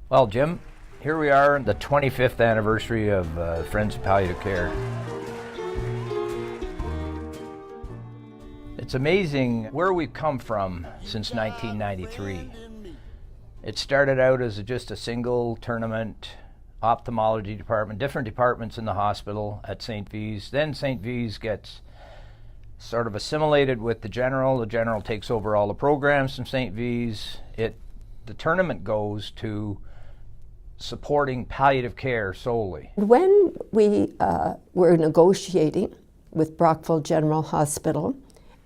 Well, Jim, here we are, the 25th anniversary of Friends of Palliative Care. It's amazing where we've come from since 1993. It started out as just a single tournament, ophthalmology department, different departments in the hospital at St. V's. Then St. V's gets sort of assimilated with the general. The general takes over all the programs from St. V's. The tournament goes to supporting palliative care solely. When we were negotiating with Brockville General Hospital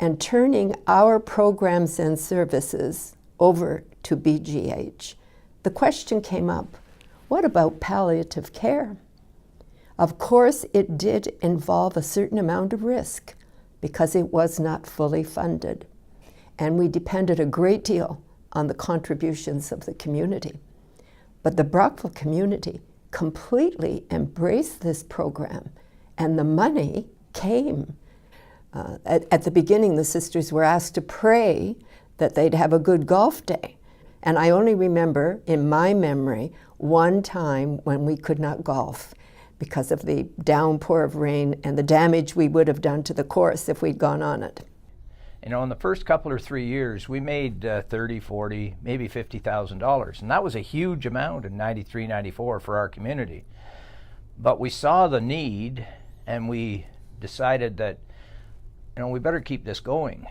and turning our programs and services over to BGH, the question came up, what about palliative care? Of course, it did involve a certain amount of risk because it was not fully funded. And we depended a great deal on the contributions of the community. But the Brockville community completely embraced this program, and the money came. At the beginning, the sisters were asked to pray that they'd have a good golf day. And I only remember, in my memory, one time when we could not golf because of the downpour of rain and the damage we would have done to the course if we'd gone on it. You know, in the first couple or 3 years, we made $30, $40, maybe $50,000. And that was a huge amount in 93, 94 for our community. But we saw the need and we decided that, you know, we better keep this going.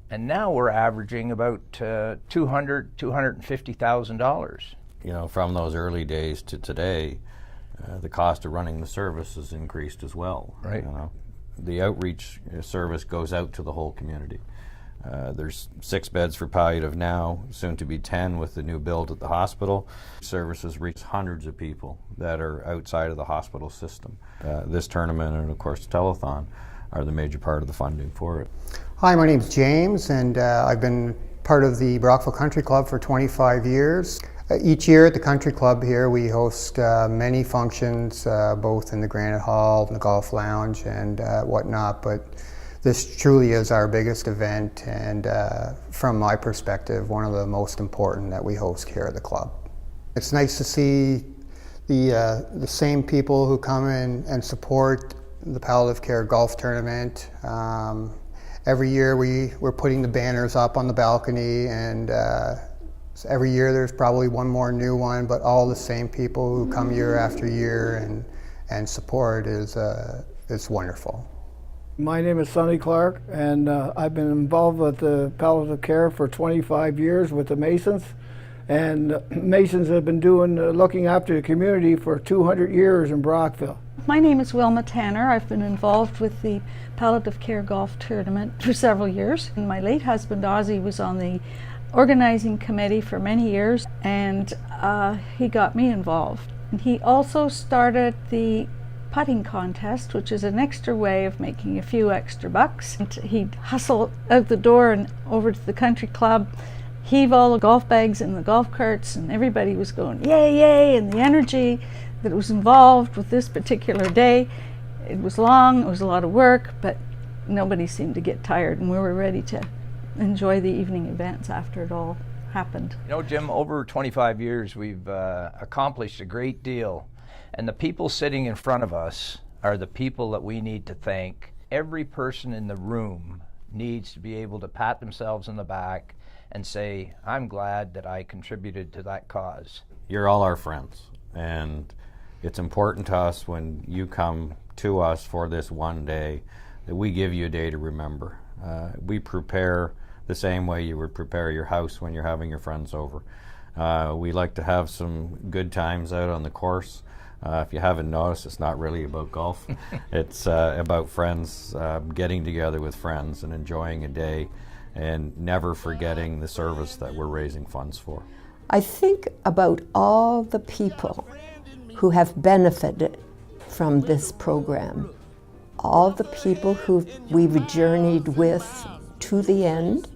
And now we're averaging about $200,000, $250,000. You know, from those early days to today, the cost of running the service has increased as well. Right. You know, the outreach service goes out to the whole community. There's 6 beds for palliative now, soon to be 10 with the new build at the hospital. Services reach hundreds of people that are outside of the hospital system. This tournament and of course the telethon are the major part of the funding for it. Hi, my name's James, and I've been part of the Brockville Country Club for 25 years. Each year at the Country Club here we host many functions, both in the Granite Hall, the Golf Lounge and whatnot, but this truly is our biggest event and from my perspective one of the most important that we host here at the club. It's nice to see the same people who come in and support the Palliative Care Golf Tournament. Every year we're putting the banners up on the balcony, and every year there's probably one more new one, but all the same people who come year after year and support is wonderful. My name is Sonny Clark, and I've been involved with the palliative care for 25 years with the Masons. And Masons have been looking after the community for 200 years in Brockville. My name is Wilma Tanner. I've been involved with the Palliative Care Golf Tournament for several years. And my late husband Ozzy was on the organizing committee for many years, and he got me involved. And he also started the putting contest, which is an extra way of making a few extra bucks. And he'd hustle out the door and over to the country club, heave all the golf bags in the golf carts, and everybody was going yay, yay, and the energy that was involved with this particular day. It was long, it was a lot of work, but nobody seemed to get tired, and we were ready to enjoy the evening events after it all happened. You know, Jim, over 25 years we've accomplished a great deal, and the people sitting in front of us are the people that we need to thank. Every person in the room needs to be able to pat themselves on the back and say, I'm glad that I contributed to that cause. You're all our friends, and it's important to us when you come to us for this one day that we give you a day to remember. We prepare the same way you would prepare your house when you're having your friends over. We like to have some good times out on the course. If you haven't noticed, it's not really about golf. It's about friends getting together with friends and enjoying a day and never forgetting the service that we're raising funds for. I think about all the people who have benefited from this program, all the people who we've journeyed with to the end,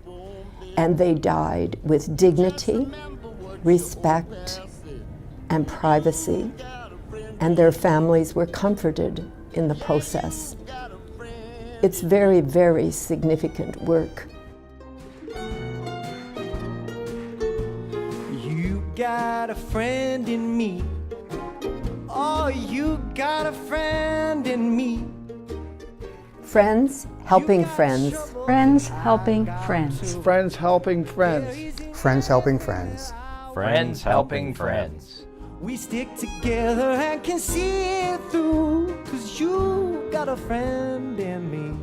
and they died with dignity, respect, and privacy, and their families were comforted in the process. It's very, very significant work. You got a friend in me. Oh, you got a friend in me. Friends helping friends. Friends helping friends. Friends helping friends. Friends helping friends. Friends helping friends. We stick together and can see it through, 'cause you got a friend in me.